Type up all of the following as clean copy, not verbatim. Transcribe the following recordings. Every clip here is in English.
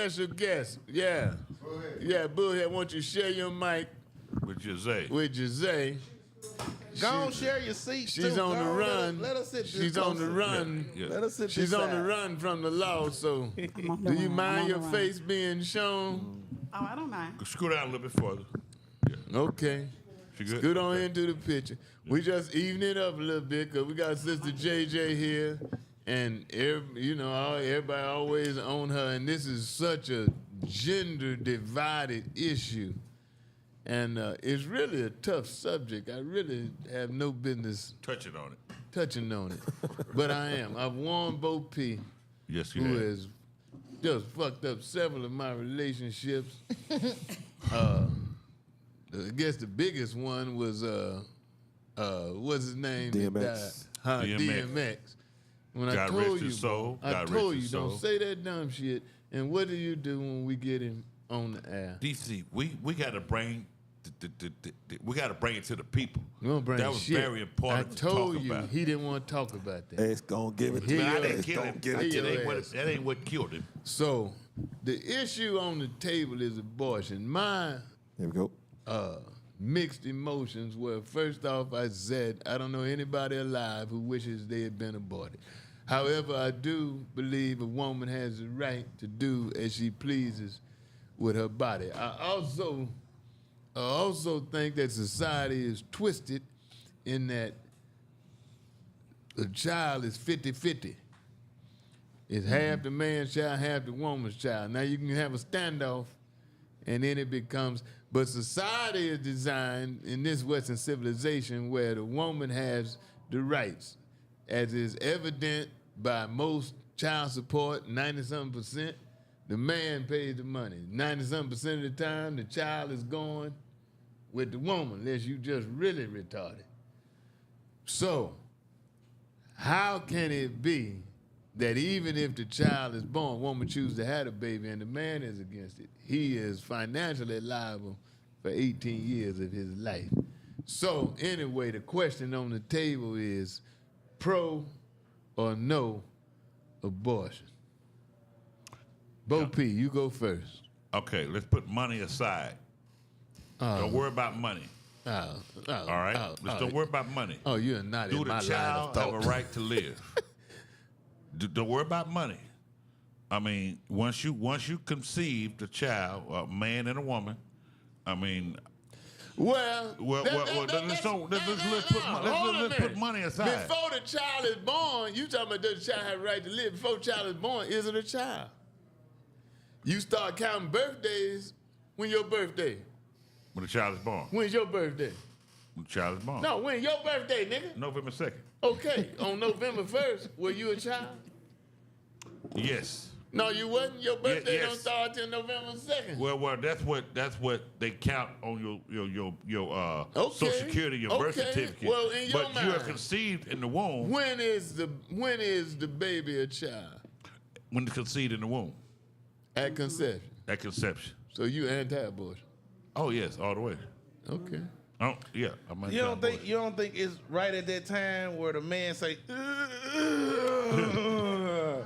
special guest. Yeah. Yeah, Bullhead, won't you share your mic with Jose? Go on, share your seat. She's on the run. Let us sit. She's on the run. Yeah. Let us sit. She's on the run from the law. So, do you mind your face being shown? Oh, I don't mind. Scoot down a little bit further. Yeah. Okay. Scoot on into the picture. We just even it up a little bit because we got Sister JJ here, and everybody always on her, and this is such a gender divided issue. And it's really a tough subject. I really have no business touching on it. But I am. I've warned Bo P, yes, you who have. has just fucked up several of my relationships. I guess the biggest one was what's his name? DMX. DMX. When God I rest told his you, soul. I told you, don't say that dumb shit. And what do you do when we get him on the air? DC, we got to bring we got to bring it to the people. That was very important. I told to you talk about. he didn't want to talk about that. It's gonna give it to Man, you. I didn't kill him. That ain't what killed him. So the issue on the table is abortion. My There we go. mixed emotions were, first off, I said, I don't know anybody alive who wishes they had been aborted. However, I do believe a woman has the right to do as she pleases with her body. I also think that society is twisted in that a child is 50-50. It's half the man's child, half the woman's child. Now you can have a standoff, and then it becomes, but society is designed in this Western civilization where the woman has the rights, as is evident by most child support, 90-something%. The man pays the money. 90-something% of the time, the child is going with the woman, unless you just really retarded. So, how can it be that even if the child is born, woman chooses to have a baby and the man is against it, he is financially liable for 18 years of his life? So, anyway, the question on the table is pro or no abortion? Bo P, you go first. Okay, let's put money aside. Don't worry about money. All right? Don't worry about money. Oh, you're not in my line of thought. Do the child have a right to live? Don't worry about money. I mean, once you conceive the child, a man and a woman, I mean... Let's put money aside. Before the child is born, you talking about does the child have a right to live? Before the child is born, is it a child? You start counting birthdays when your birthday. When the child is born. When's your birthday? When the child is born. No, when your birthday, nigga? November 2nd. Okay, on November 1st, were you a child? Yes. No, you wasn't. Your birthday yes. don't start till November 2nd. Well, that's what they count on your Social Security, your birth certificate. Well, in your mind, you are conceived in the womb. When is the baby a child? When it's conceived in the womb. At conception. At conception. So you anti-abortion? Oh yes, all the way. Okay. Oh yeah. You don't think it's right at that time where the man say,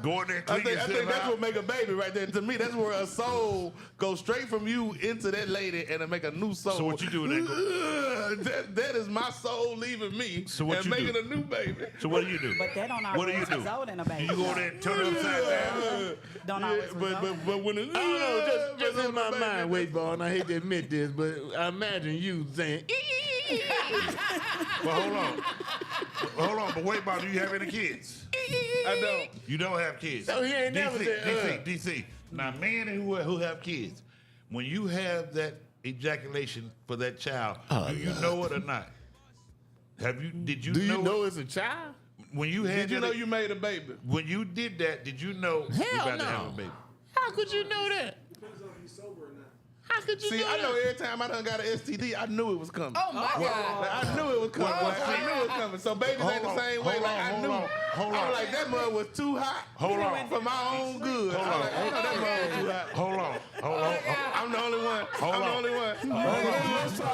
go in there and I think that's what make a baby right there. To me, that's where a soul goes straight from you into that lady and to make a new soul. So what you do in that? That is my soul leaving me and making a new baby. So what do you do? But that don't always result in a baby. You go there and turn it upside down? Don't always result. But when it, I don't know, just in my mind, Weightball, and I hate to admit this, but I imagine you saying, Well, hold on. But Weightball, do you have any kids? I don't. You don't have kids. No, he ain't never said, DC. Now, men who have kids, when you have that ejaculation for that child, do you know it or not? Did you do know? You know it's a child? When you had Did you know you made a baby? When you did that, did you know you about to have a baby? How could you know that? Depends on if he's sober or not. How could you See, know I know that? every time I done got an STD, I knew it was coming. Oh, my God. I knew it was coming. I knew it was coming. So babies ain't the same way. I knew. I was like, that mud was too hot. Hold on. For my own good. I was like, I know that mud was too hot. Hold on. I'm the only one. I'm the only one.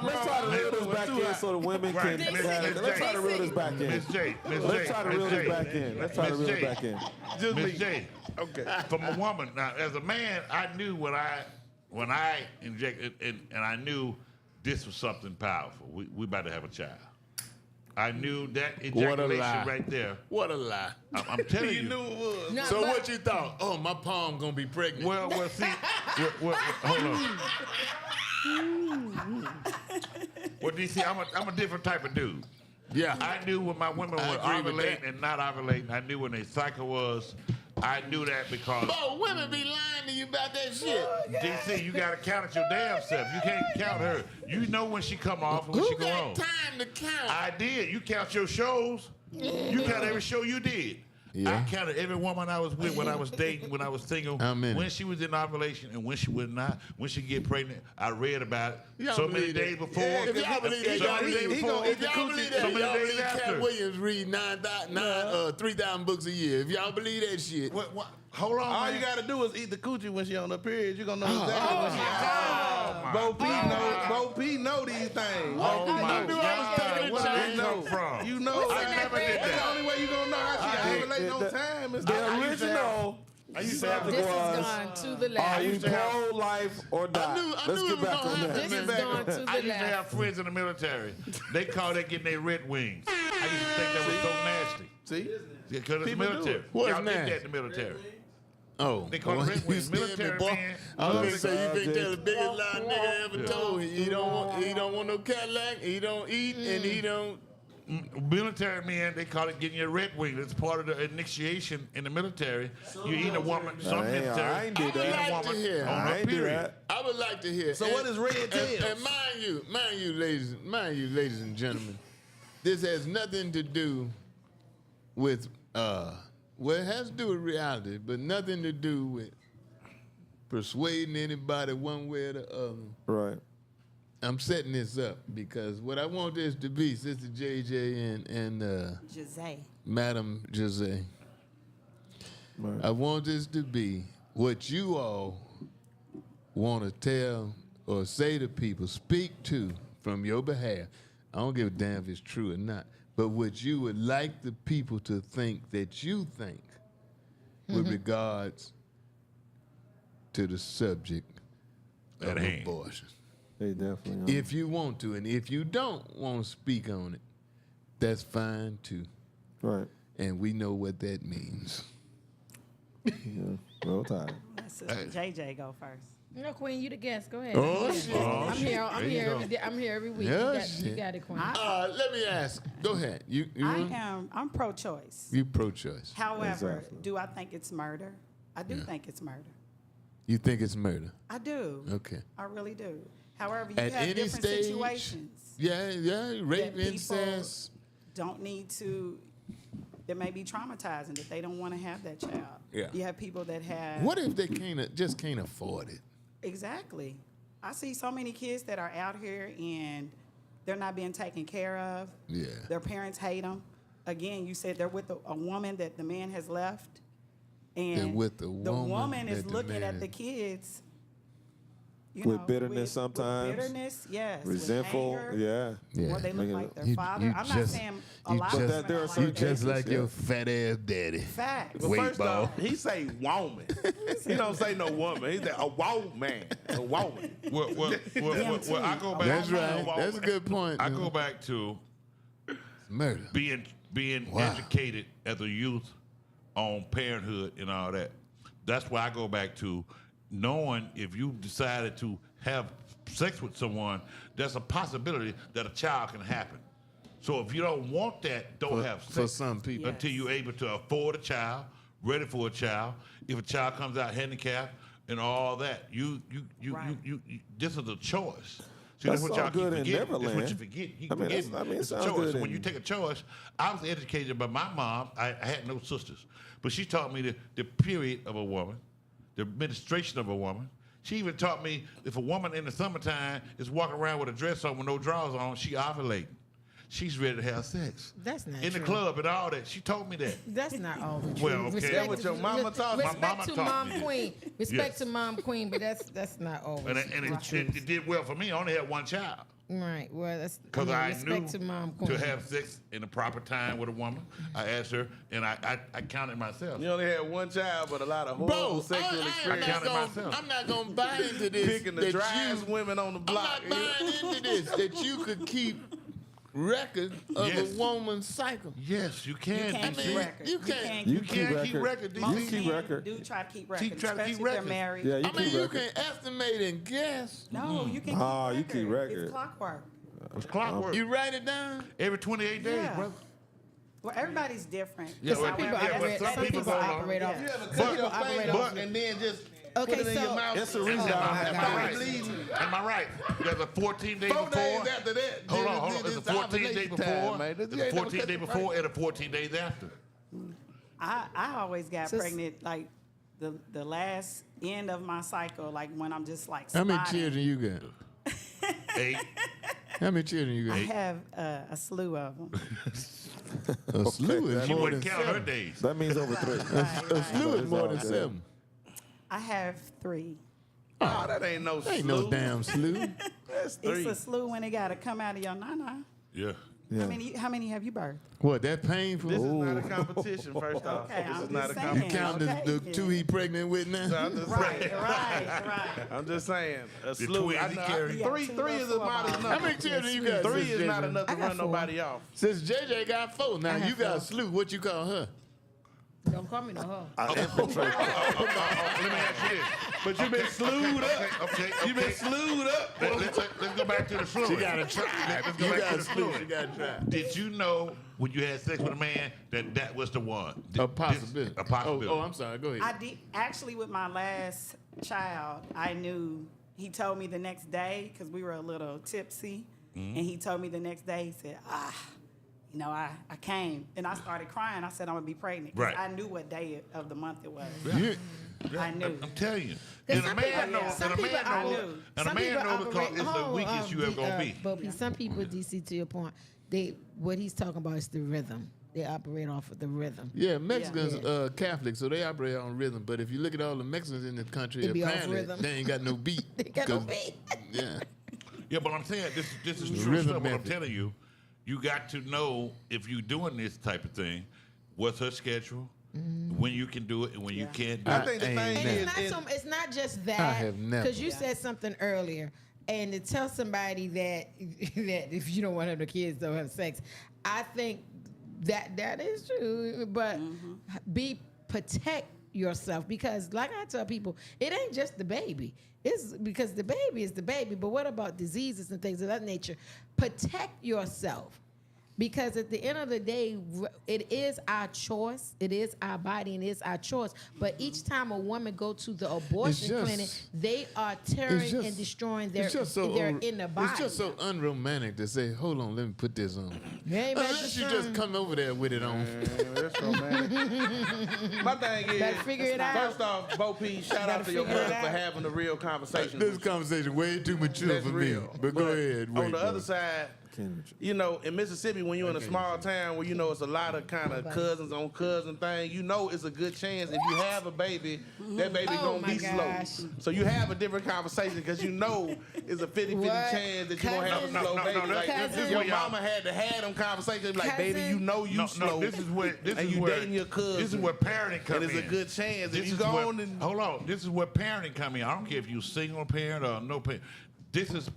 Let's try to live this back in so the women Right. can Miss- have it. Miss Let's try J. to reel this back in. Miss J. Let's try to reel this back in. Let's try to reel it back in. Just Miss me. J. Okay. From a woman. Now, as a man, I knew when I injected, and I knew this was something powerful. We about to have a child. I knew that What a ejaculation lie. right there. What a lie. I'm telling you. You knew it was. No, So but- what you thought? Oh, my palm gonna be pregnant. Well, see, hold on. Well, DC, I'm a different type of dude. Yeah. I knew when my women I were agree with ovulating that. and not ovulating. I knew when their cycle was. I knew that because Oh, women be lying to you about that shit. DC, you gotta count it your damn self. You can't count her. You know when she come off and when she Who go got on. time to count? I did. You count your shows. You count every show you did. Yeah. I counted every woman I was with when I was dating, when I was single, How many? when she was in ovulation and when she was not, when she get pregnant. I read about it Y'all so many believe that? days before. If y'all believe that, so y'all many days believe, before. if y'all believe that, so many y'all days believe after. Cat Williams read 3,000 books a year. If y'all believe that shit. What? Hold on, All man. you gotta do is eat the coochie when she on her period. You gonna know exactly Oh when she. my God. Bo P know. Bo P know these things. Oh my knew I was taking God! a Where did chance. that come from? You know. I never did That's the that. only way you gonna know how she did. ovulating on time. Is The that original I used to have subject This has was, gone to the are left. you used to have- pro-life or not? I Let's knew get it was back gonna on that. This has gone to I the used to have left. friends in the military. They call that getting their red wings. I used to think that was so nasty. See? Because it's People do military. it. What's Y'all did nasty? that in the military. Oh, They call it red you wings. scared me, Military boy. man. I was gonna say you Love think it. that's the biggest lie nigga ever told. He don't want no Cadillac. He don't eat and he don't. Military men, they call it getting your red wing. It's part of the initiation in the military. You eat a woman, some Hey, military. I ain't did I would that. like to woman hear. on I her ain't do period. that. I would like to hear. So what is red tails? And mind you, ladies and gentlemen, this has nothing to do with well, it has to do with reality, but nothing to do with persuading anybody one way or the other. Right. I'm setting this up because what I want this to be, Sister JJ and Jose. Madam Jose, Right. I want this to be what you all want to tell or say to people, speak to from your behalf. I don't give a damn if it's true or not, but what you would like the people to think that you think with regards to the subject At of hand. abortion. They definitely are. If you want to, and if you don't want to speak on it, that's fine too. Right. And we know what that means. Yeah. Roll Tide. Let Sister JJ go first. No, Queen, you the guest. Go ahead. Oh, shit. I'm here. I'm There you here. go. Every day. I'm here every week. Yeah, you, got, shit. you got it, Queen. Let me ask. Go ahead. I'm pro-choice. You pro-choice. However, Exactly. do I think it's murder? I do think it's murder. You think it's murder? I do. Okay. I really do. However, you At have any different stage? situations. Yeah, rape, that people incest. don't need to. That may be traumatizing that they don't want to have that child. Yeah. You have people that have. What if they just can't afford it? Exactly. I see so many kids that are out here and they're not being taken care of. Yeah. Their parents hate them. Again, you said they're with a woman that the man has left. And They're with the woman is that the looking man at the has- kids. You With bitterness sometimes. With bitterness, yes. with Resentful. anger, Yeah. Yeah. Or they look Making like it- their father. I'm not saying a lot of just, women there are are certain you like just that. like yeah. your fat ass daddy. Facts. Well, first Weightball. off, he say woman. He don't say no woman. He say a woman. A woman. Well, I go back. That's I right. know, That's a good point. I go back to Murder. being Wow. educated as a youth on parenthood and all that. That's why I go back to knowing if you decided to have sex with someone, there's a possibility that a child can happen. So if you don't want that, don't have sex For some people. Yeah. until you're able to afford a child, ready for a child. If a child comes out handicapped and all that, you Right. this is a choice. See, That's what all y'all keep good in forgetting. That's what Neverland. you forget. You I mean, forget. that's- I mean, it It's a sounds choice. good So when in- you take a choice, I was educated by my mom. I had no sisters, but she taught me the period of a woman, the menstruation of a woman. She even taught me if a woman in the summertime is walking around with a dress on with no drawers on, she ovulating. She's ready to have sex. That's not in the true. club and all that. She told me that. That's not all the truth. Well, okay. Respect That what your mama taught you. My Respect mama to taught Mom me that. Queen. Respect Yes. to Mom Queen, but that's not always And the truth. it did well for me. I only had one child. Right. Well, that's Because I knew respect to Mom Queen. to have sex in the proper time with a woman. I asked her, and I counted myself. You only had one child, but a lot of horrible Bro, sexual experience. I'm not gonna buy into this. Picking the that driest women on the block. I'm not buying into this that you could keep record of Yes. a woman's cycle. Yes, you You can. can't DC. keep record. you can't- You can't keep record, DC. Most You keep men record. do try to keep record, Keep trying to keep especially if they're records. married. Yeah, you I mean, keep you record. can estimate and guess. No, you can keep Ah, record. you keep record. It's clockwork. It's clockwork. You write it down. Every 28 days, Yeah. brother. Well, everybody's different. Yeah, Some well, people yeah, but operate. some Some people people don't. operate off. Yeah. You ever Some cut people your operate finger off. and then just Okay, put it in so- your mouth? It's a and reason stop I have it Am I from right? bleeding. Am I right? There's a 14 days 4 before. days after that. Hold on. It's a it's 14 day ovulation before. time, man. It's You a ain't never 14 cut day your before and a 14 days after. I always got So- pregnant like the last end of my cycle, like when I'm just like How many spotting. children you got? 8. How many children you I got? have a slew of them. A slew is She more wouldn't than count her 7. days. That means over 3. A slew is more than It's all 7. I have 3. Oh, that ain't no Ain't slew. no damn slew. That's It's 3. a slew when it got to come out of your nana. Yeah. Yeah. How many have you birthed? What, that painful? This is not a competition, first off. Okay, This I'm is not a just saying. You competition. count Okay, the 2 he pregnant with now? I'm just Right, saying. right. I'm just saying. A The slew. twins I he know, carried. Yeah, three 2 is a little modest footballs. number. How many children you got? 3 since is not JJ? enough to I got run 4. nobody off. Since JJ got 4, now have you got a 4. slew. What you call her? Don't call me no hoe. Let me ask you this. But you've been slewed up. Okay. You've been slewed up. Let's go back to the slewing. She got to try. Let's go You back got to a the slew. She slewing. got to try. Did you know when you had sex with a man that was the one? A possibility. A possibility. Oh, I'm sorry. Go ahead. I did actually with my last child. I knew he told me the next day because we were a little tipsy, and he told me the next day. He said, I came and I started crying. I said I'm gonna be pregnant. 'Cause Right. I knew what day of the month it was. You- I knew. I'm telling you. Because And a some man people- knows. some And a man people knows. operate- And a man knows because it's the weakest you ever gonna be. But some people, DC, to your point, what he's talking about is the rhythm. They operate off of the rhythm. Yeah, Mexicans Yeah. Catholic, so they operate on rhythm. But if you look at all the Mexicans in the country, They be off apparently rhythm. they ain't got no beat. They got no 'Cause- beat. Yeah. Yeah, but I'm saying this is The true rhythm stuff. What I'm method. telling you, you got to know if you're doing this type of thing, what's her schedule, when you can do it and when you Yeah. can't do I it. think the ain't thing never. is, It's not just that. I have never. Because you said something earlier, and to tell somebody that that if you don't want to have the kids, don't have sex. I think that is true, but protect yourself because, like I tell people, it ain't just the baby. It's because the baby is the baby. But what about diseases and things of that nature? Protect yourself. Because at the end of the day, it is our choice. It is our body and it's our choice. But each time a woman go to the abortion just- clinic, they are tearing and destroying their it's just so their inner body. It's just so unromantic to say, "Hold on, let me put this on." You ain't about Unless to you sign. just come over there with it on. that's romantic. My thing is, Better figure it out. first off, Bo P, shout out to your figure it brother for out. having a real conversation. This conversation way too mature That's for real. me. But go ahead. On wait, the bro. other side, you know, in Mississippi, when you're in a small town where you know it's a lot of kind of cousins on cousin thing, you know it's a good chance if you have a baby, that baby Oh gonna be my gosh. slow. So you have a different conversation because you know it's a 50-50 What? chance that you're gonna have a Cousin? slow baby. Like, Cousin? your mama had to have them conversations like, baby, you know you slow. This is where this and is you where dating your cousin. This is where parenting and comes it's in. a good chance if This you is go where- on and hold on. This is where parenting comes in. I don't care if you single parent or no parent. This is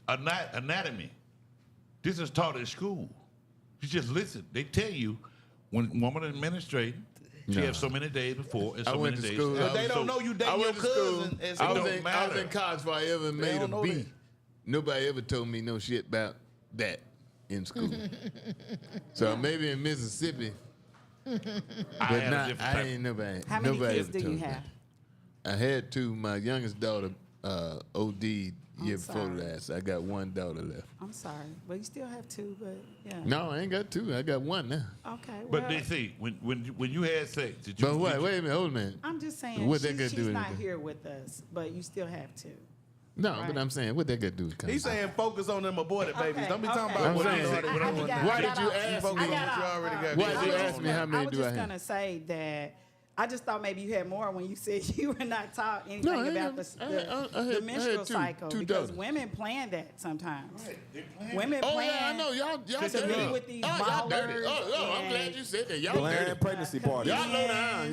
anatomy. This is taught in school. You just listen. They tell you when woman is menstruating, she has so many days before and I so went many to days. school. But I they was don't know you dating your went to school. cousin. And I so was it don't in matter. college before I ever made don't a know beat. that. Nobody ever told me no shit about that in school. So maybe in Mississippi, I but had a not. different I type- ain't nobody. How many nobody kids ever do told you me have? that. I had 2. My youngest daughter OD'd year before sorry. last. I got 1 daughter left. I'm sorry, but you still have 2. But yeah. No, I ain't got 2. I got 1 now. Okay. But well, they see when you had sex, did you? But wait, did you- wait a minute, hold a minute. I'm just saying What that got to she's do with not anything? here with us, but you still have 2. No, Right. but I'm saying, what that got to do with He's conversation? saying focus on them aborted babies. Okay, Don't be talking okay. about I'm what saying- you already I doing. got- Why I did got you off. ask Focus me? on what you already got. Why going did you on. ask me how many I was do I just have? gonna say that I just thought maybe you had more when you said you were not taught anything I about had- the menstrual two cycle because daughters. women plan that sometimes. They plan. Women Oh plan. yeah, I know y'all to dirty. be with these y'all dirty. ballers I'm and- glad you said that. Y'all Bland dirty. pregnancy parties. Y'all low down.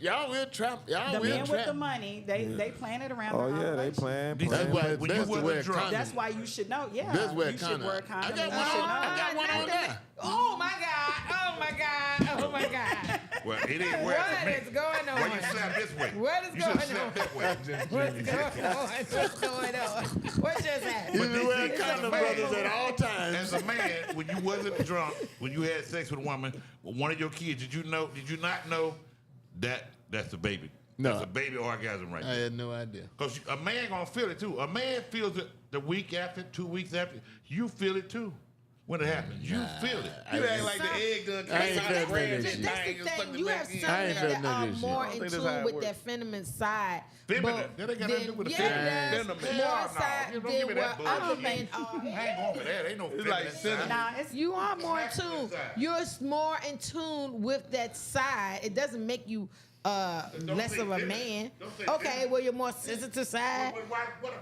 Y'all will trap. Y'all The will men with trap. the money, they plan it around. Oh the yeah, they ovulation. playing. That's why it's When you best to wasn't wear a drunk. condom. That's why you should know. Yeah, Best wear a you should condom. wear a condom. I got and one you should on. know. I got one on now. Oh my God! Oh my God! Oh my God! Well, it ain't where What it's is going on? Well, you slap this way. What is you going should slap on? that way. What's going on? What's going on? What just happened? You should wear It's condom, a man. brothers, at all times. As a man, when you wasn't drunk, when you had sex with a woman, with one of your kids, did you not know that that's a baby? No. That's a baby orgasm right I there. had no idea. Because a man gonna feel it too. A man feels it the week after, 2 weeks after. You feel it too when it happens. You feel it. You act like the egg done I ain't came out felt of none of grand this and shit. That's the thing and thing. sucked it You have back in. some I ain't men felt that none are of this more shit. I in don't think that's how tune it with works. their feminine side. Feminine? but That ain't got nothing to do with the yeah, feminine. it does. Feminine. More Hell no. side You don't than give me what that bullshit. other men are. I ain't going for that. Ain't no It's feminine like cinnamon. side. Nah, it's You are more in tune. You're more in tune with that side. It doesn't make you less say of a feminine. man. Don't say Okay, feminine. well you're more sensitive side. Where the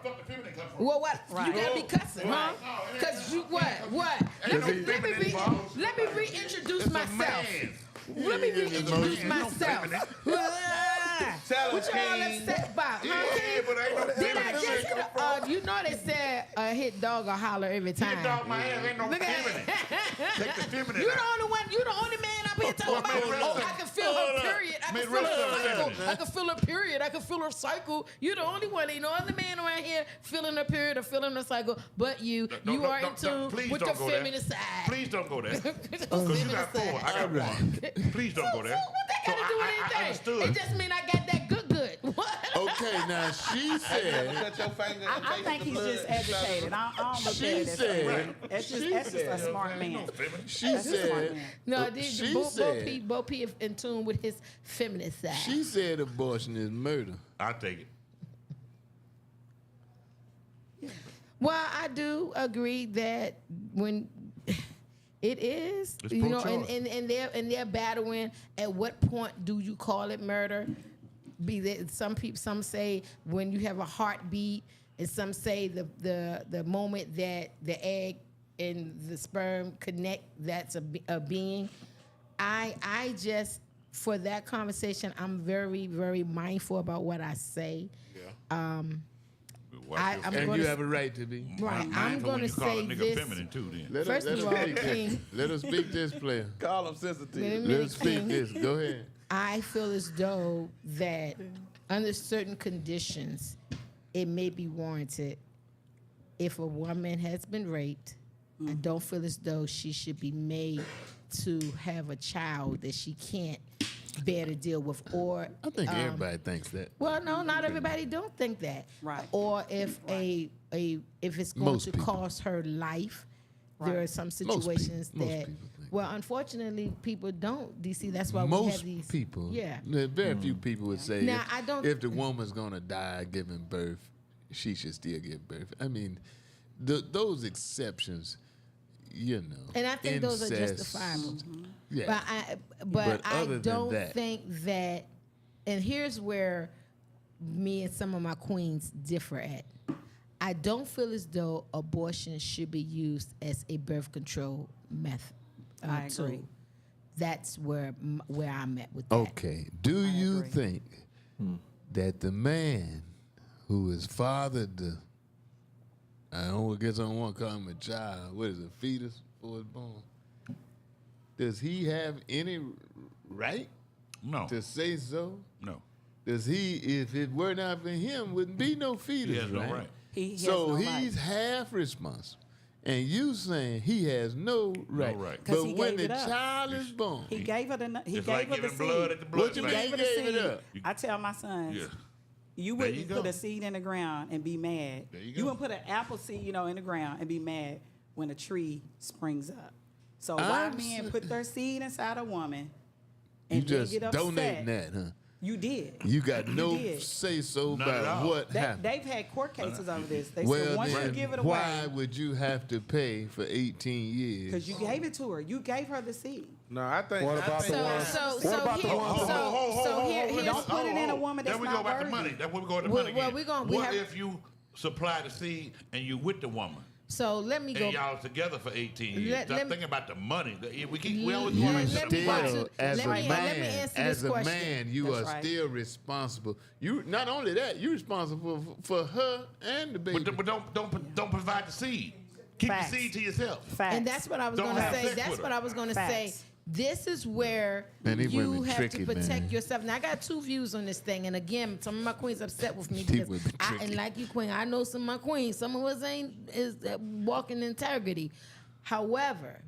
fuck the feminine come from? Well, what? Right. You gotta be cussing, huh? Right. Cause you what? Ain't no Let me feminine involved. reintroduce It's a myself. man. Let me reintroduce Man, no myself. Tell What us, y'all King. upset about, Yeah, huh? King? but ain't no Did I feminine. just you know they said a hit dog or holler every time. Hit dog my ass, ain't no Look at feminine. Take the feminine You out. the only one. You the only man up here talking Well, about. man, Oh, listen. I can feel her period. I can Man, feel her listen. cycle. I can feel her period. I can feel her cycle. You the only one. Ain't no other man around here feeling her period or feeling her cycle. But you, you are in tune please with the don't go there. feminine side. Please don't go there. With the Because you feminine got 4, side. I got 1. Please don't go So there. what that got to do with I anything? understood. It just mean I got that good. What? Okay, now she said. Cut your finger and I taste think the he's blood. just educated. I don't look She at it as said- feminine. That's just a smart man. She That's a smart said. man. No, She Bo said. P in tune with his feminine side. She said abortion is murder. I'll take it. Well, I do agree that when it is, It's you know, pro-choice. and they're battling. At what point do you call it murder? Be that some say when you have a heartbeat, and some say the moment that the egg and the sperm connect, that's a being. I just for that conversation, I'm very very mindful about what I say. I'm I'm And gonna you have a right to be. Right, I'm going gonna to call a say nigga this. feminine too. Then Let First us of all, speak this. King. Let us speak this player. Call him sensitive. Wait a Let minute, us speak King. this. Go ahead. I feel as though that under certain conditions, it may be warranted. If a woman has been raped, I don't feel as though she should be made to have a child that she can't bear to deal with, or I think everybody thinks that. well, no, not everybody don't think that. Right. Or if if it's going Most to people. cost her life, there Right. are some people. situations Most that. people think Well, unfortunately, people don't. DC. That's why we Most have these. people, Yeah. very few people would say Now, I don't- if the woman's gonna die giving birth, she should still give birth. I mean, those exceptions, you know. And I think those are incest, justifiable. Yeah. But I other than don't that- think that. And here's where me and some of my queens differ at. I don't feel as though abortion should be used as a birth control method. I tool. agree. That's where I'm at with that. Okay. Do you agree. think that the man who has fathered the, I guess I don't want to call him a child, what is it, fetus before it's born? Does he have any right no, to say so? no, Does he, if it were not for him, wouldn't be no fetus, he has no right? right. He has So no he's right. half responsible. And you saying he has no right. right. 'Cause But he when gave the it up. child is born, He gave her the he It's gave like her the giving seed. blood at the blood What you bank. mean? Gave her the He gave it seed. up. I tell my sons, Yeah. you There you wouldn't go. put a seed in the ground and be mad. There you You go. wouldn't put an apple seed, in the ground and be mad when a tree springs up. So why I'm men s- put their seed inside a woman you and then just get upset? donating that, huh? You did. You got no did. say so Not at about all. what happened. They've had court cases over this. They Well, said once you then give it why away, would you have to pay for 18 years? because you gave it to her. You gave her the seed. No, I think. What about the ones? So about the here, ones that- so here, Don't here's put it in a woman that's Then we not go back to worthy. money. That's where we go to Well, money well, again. we What have- if you supply the seed and you with the woman? so let me go. And y'all together for 18 years. Let Stop me- thinking about the money. We always Yeah, want You to let me- still, as let a me- let me man, answer as this a question. man, you That's are right. still responsible. You not only that, you're responsible for her and the baby. But don't provide the seed. Keep Facts. the seed to yourself. Facts. And that's what I was Don't going to have say. sex That's with what her. I was going to Facts. say. This is where Man, these you women have tricky, to protect man. yourself. Now, I got two views on this thing. And again, some of my queens upset with me These because women tricky. and like you, queen, I know some of my queens. Some of us ain't is walking integrity. However,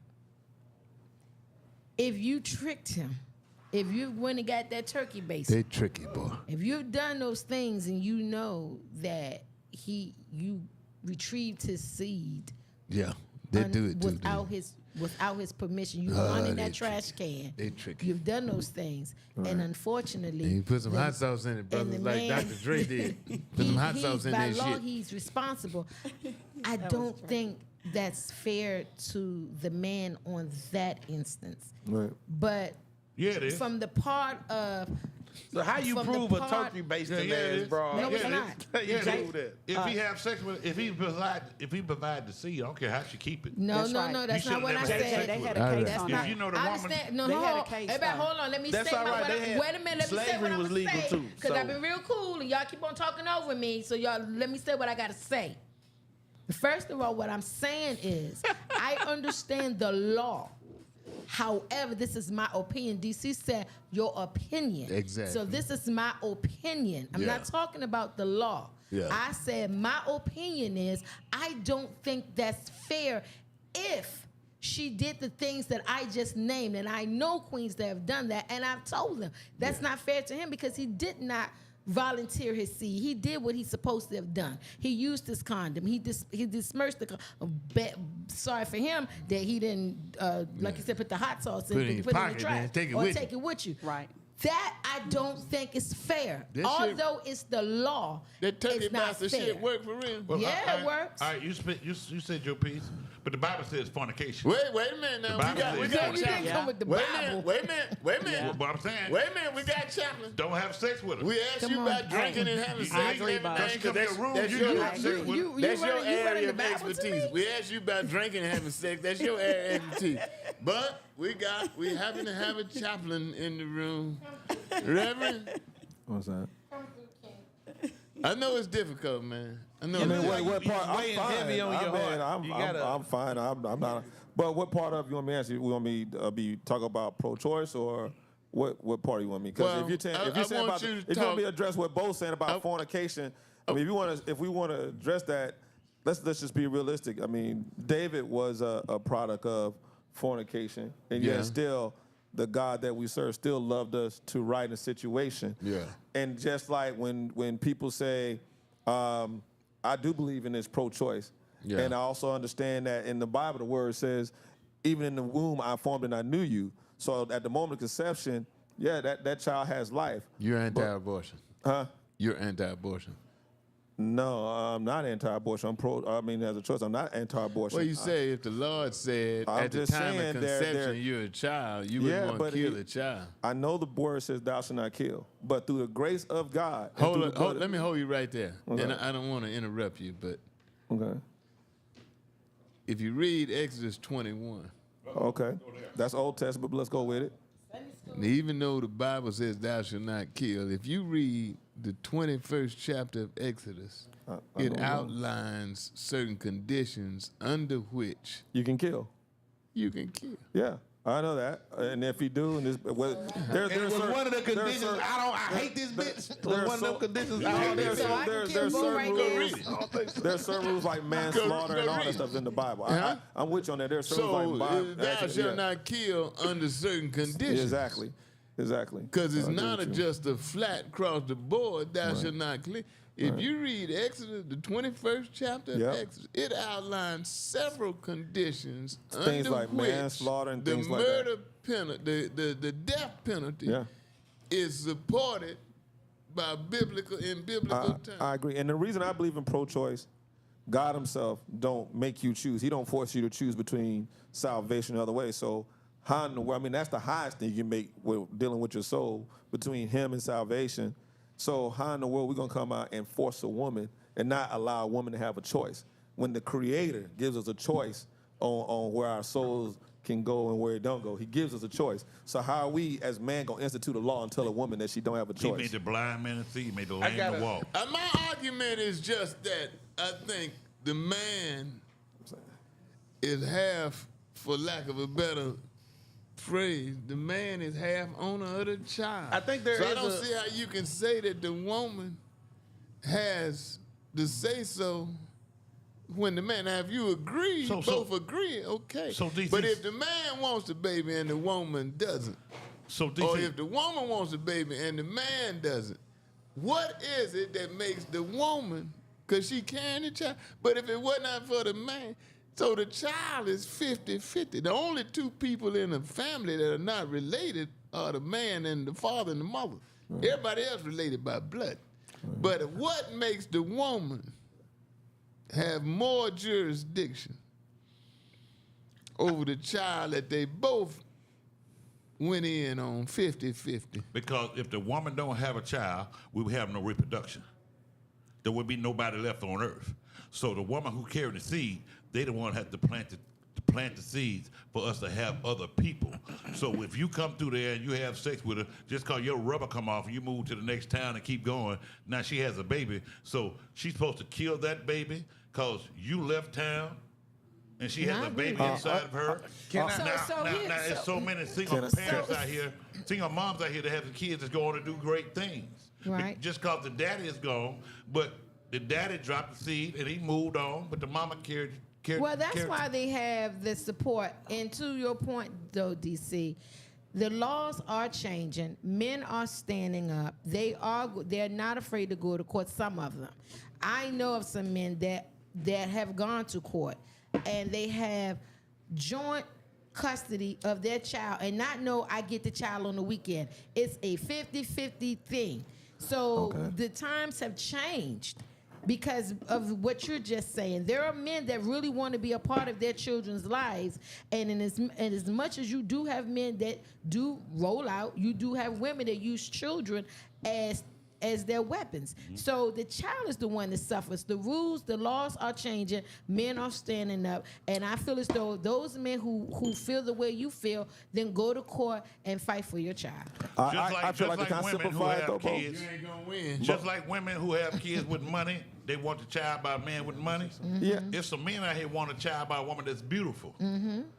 if you tricked him, if you went and got that turkey base, They tricky, boy. if you've done those things and you know that you retrieved his seed Yeah, they do it too. without his permission, you Oh, run in they that trash can. They tricky. You've done those things, and unfortunately, And you put some the- hot sauce in it, and brothers, the like man- Dr. Dre did. Put some hot sauce in by that law, shit. he's responsible. I don't think that's fair to the man on that instance. Right. But Yeah, it is. from the part of So how you from the prove a part- turkey based Yeah, in yeah, that it is is. broad? No, it's Yeah, not. How you Yeah, prove that? If he have sex with, if he provide the seed, I don't care how she keep it. No, That's no, right. no. That's You not should've what I never had said. sex They with had her. a case That's on If that. you know the I woman, understand. No, They hold had a on. case Everybody, on. hold on. Let me That's say all my right. what They I, had- wait a minute. Let me say slavery what I'm was gonna legal say too, because so- I've been real cool and y'all keep on talking over me. So y'all, let me say what I gotta say. First of all, what I'm saying is I understand the law. However, this is my opinion. DC said your opinion. Exactly. So this is my opinion. I'm Yeah. not talking about the law. Yeah. I said my opinion is I don't think that's fair if she did the things that I just named. And I know queens that have done that. And I've told them that's not fair to him because he did not volunteer his seed. He did what he's supposed to have done. He used his condom. He dispersed the sorry for him that he didn't, like you said, put the hot sauce in, Put it in your put it in pocket, the trash, man. Take it or with take you. it with you. Right. That I don't think is fair. That shit- Although it's the law, That turkey it's not bastard fair. shit work for real. Well, Yeah, all it works. All right, you said your piece, but the Bible says fornication. Wait a minute now. The Bible We says got So we didn't Yeah. come with the Wait a Bible. minute. Wait a minute. Well, but I'm saying, Wait a minute. We got chaplain. don't have sex with her. We asked Come you on. about drinking and having sex and agree, Bob. everything. 'cause Come to That's your room, that's you your do have sex with her. that's your running area the of Bible to expertise. me? We asked you about drinking and having sex. That's your area of expertise. But we happen to have a chaplain in the room. Reverend, What's that? I know it's difficult, man. I know. I mean, it's what difficult. part? I'm weighing fine. heavy on your heart. I'm You gotta- I'm fine. I'm not. But what part of you want me to answer? You want me to be talking about pro-choice or what part you want me? Because Well, if you're saying, I if you're saying want about you to if you want talk- me to address what both saying about fornication, I mean, if we want to address that, let's just be realistic. I mean, David was a product of fornication, and Yeah. yet still the God that we serve still loved us to right a situation. Yeah. And just like when people say, I do believe in this pro-choice, Yeah. and I also understand that in the Bible the word says, even in the womb I formed and I knew you. So at the moment of conception, yeah, that child has life. You're anti-abortion. Huh? You're anti-abortion. No, I'm not anti-abortion. I'm pro. I mean, as a choice, I'm not anti-abortion. Well, you say if the Lord said I'm at the just time of saying there- conception you're a child, you Yeah, wouldn't want but to kill it- a child. I know the word says thou shalt not kill, but through the grace of God. and Hold through on, the blood- let me hold you right there. Okay. And I don't want to interrupt you, but Okay. if you read Exodus 21, Okay. That's Old Testament, but let's go with it. and even though the Bible says thou shalt not kill, if you read the 21st chapter of Exodus, I it don't know. outlines certain conditions under which You can kill. you can kill. Yeah, I know that. And if you do, and this, well, And it was one of the conditions. I hate this bitch. It was one of them conditions. I hate There's this So I can there's kill Bo certain right rules. There's certain rules like manslaughter and all that stuff in the Bible. I'm with you on that. There's certain So rules like Bible. thou actually, shalt yeah. not kill under certain conditions. Exactly. Because it's I agree not with you. just a flat across the board, thou shalt not kill. If you read Exodus, the 21st chapter of Yep. Exodus, it outlines several conditions Things under like which manslaughter and the things like murder penalty, the death penalty Yeah. is supported by biblical terms. I agree. And the reason I believe in pro-choice, God himself don't make you choose. He don't force you to choose between salvation and other ways. So how in the world, I mean, that's the highest thing you can make with dealing with your soul, between him and salvation. So how in the world we going to come out and force a woman and not allow a woman to have a choice when the Creator gives us a choice on where our souls can go and where it don't go? He gives us a choice. So how are we as man going to institute a law and tell a woman that she don't have a He choice? made the blind man to see. He made the lame to walk. My argument is just that I think the man is half, for lack of a better phrase, the man is half owner of the child. I think there so is I don't see how you can say that the woman has the say-so when the man, now if you agree, both agree, okay. So but if the man wants the baby and the woman doesn't, or if the woman wants the baby and the man doesn't, what is it that makes the woman, because she carrying the child, but if it wasn't not for the man, so the child is 50-50. The only two people in a family that are not related are the man and the father and the mother. Everybody else related by blood. But what makes the woman have more jurisdiction over the child that they both went in on 50-50? Because if the woman don't have a child, we would have no reproduction. There would be nobody left on earth. So the woman who carried the seed, they the one had to plant the seeds for us to have other people. So if you come through there and you have sex with her, just cause your rubber come off and you move to the next town and keep going, now she has a baby. So she's supposed to kill that baby cause you left town and she has a baby inside of her. Now there's so many single parents out here, single moms out here that have the kids that's going to do great things. Right. Just cause the daddy is gone, but the daddy dropped the seed and he moved on, but the mama carried. Well, that's why they have the support. And to your point, though, DC, the laws are changing. Men are standing up. They're not afraid to go to court. Some of them. I know of some men that have gone to court and they have joint custody of their child and not know I get the child on the weekend. It's a 50-50 thing. So the times have changed because of what you're just saying. There are men that really want to be a part of their children's lives, and as much as you do have men that do roll out, you do have women that use children as their weapons. So the child is the one that suffers. The rules, the laws are changing. Men are standing up. And I feel as though those men who feel the way you feel, then go to court and fight for your child. I feel like they kind of simplify it, though, kids, You ain't gonna win. just like women who have kids with money, they want the child by a man with money. Yeah. If some men out here want a child by a woman that's beautiful.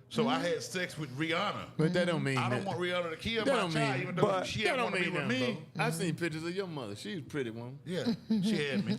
So I had sex with Rihanna. But that don't mean I that. don't want Rihanna to kill That my don't child, mean- even though but she That didn't don't want to be mean with nothing, me. bro. I seen pictures of your mother. She's a pretty woman. Yeah, she had me.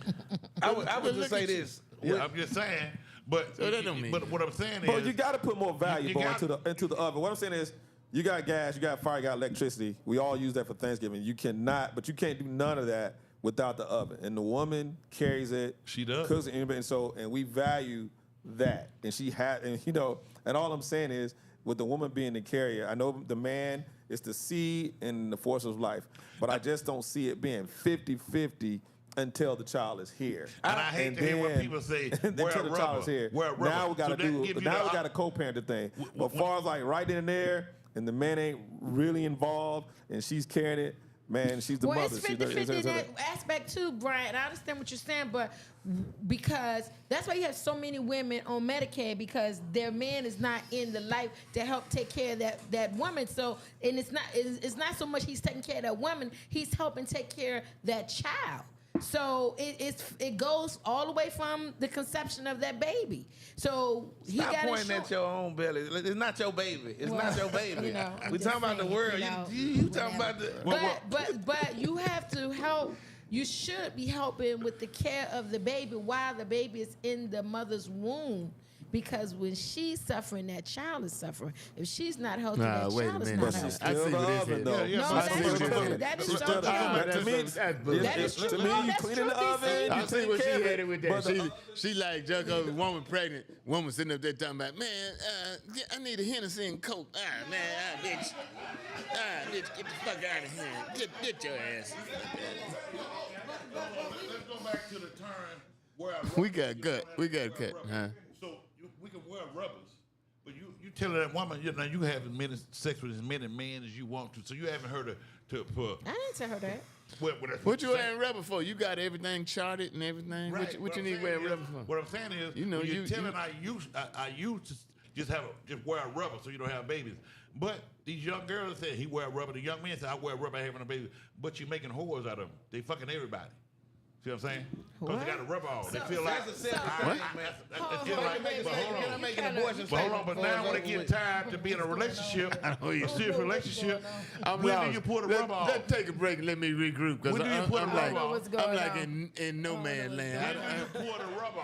I would just Look say at you. this. Yeah, I'm just saying. But So that don't mean but what I'm saying But is, you got to put more value you boy, got- into the oven. What I'm saying is, you got gas, you got fire, you got electricity. We all use that for Thanksgiving. You cannot do none of that without the oven. And the woman carries it. She does. Cooks it, and we value that. And she had, and all I'm saying is, with the woman being the carrier, I know the man is the seed and the force of life, but I just don't see it being 50-50 until the child is here. And I hate to hear when people say, until wear the rubber, child is here. wear rubber. Now we got So to that give you now the we got to co-parent the thing. Wh- But wh- as far as like right in there, and the man ain't really involved, and she's carrying it, man, she's the Well, mother. it's 50-50 in that aspect too, Brian. I understand what you're saying, but because that's why you have so many women on Medicaid, because their man is not in the life to help take care of that woman. So, and it's not so much he's taking care of that woman, he's helping take care of that child. So it goes all the way from the conception of that baby. So he Stop got to pointing show. at your own belly. It's not your baby. It's Well, not your baby. I'm We just talking about the saying, world. You talking about the. But you have to help. You should be helping with the care of the baby while the baby is in the mother's womb. because when she's suffering, that child is suffering. If she's not healthy, Nah, that wait a child is minute. not But she's healthy. I still see the what this oven, is. though. Yeah, No, but that's I see what true. you're saying. That is She's so still the true. oven. To me, That's bullshit. That is true. to me, No, you that's clean true, in the oven. DC. You I see take what she care of had it with that. But the- She like Jack a woman pregnant, woman sitting up there talking about, man, I need a Hennessy and Coke. Bitch. Bitch, get the fuck out of here. Get your ass. Let's go back to the term where We got cut. We got cut. Huh? So we can wear rubbers, but you telling that woman, you having sex with as many men as you want to. So you haven't heard to put. I didn't tell her that. What you wearing rubber for? You got everything charted and everything. Right. What you I'm need saying wearing is- rubber for? What I'm saying is, You know, when you're you- telling you- I used to just wear a rubber so you don't have babies. But these young girls say he wear rubber. The young men say I wear rubber having a baby. But you're making whores out of them. They fucking everybody. See what I'm saying? Because they got a rubber on. They feel like That's a separate What? thing, man. It's just like, but hold Can I on. make an abortion But hold on, statement but before now when it's they over get with? time to be in a relationship, a serious relationship, I'm when lost. do you pull the Let- rubber off? Let's take a break and let me regroup. Because When do you put I'm the like, rubber off? What's going I'm like on? in no man land. When do you pull the rubber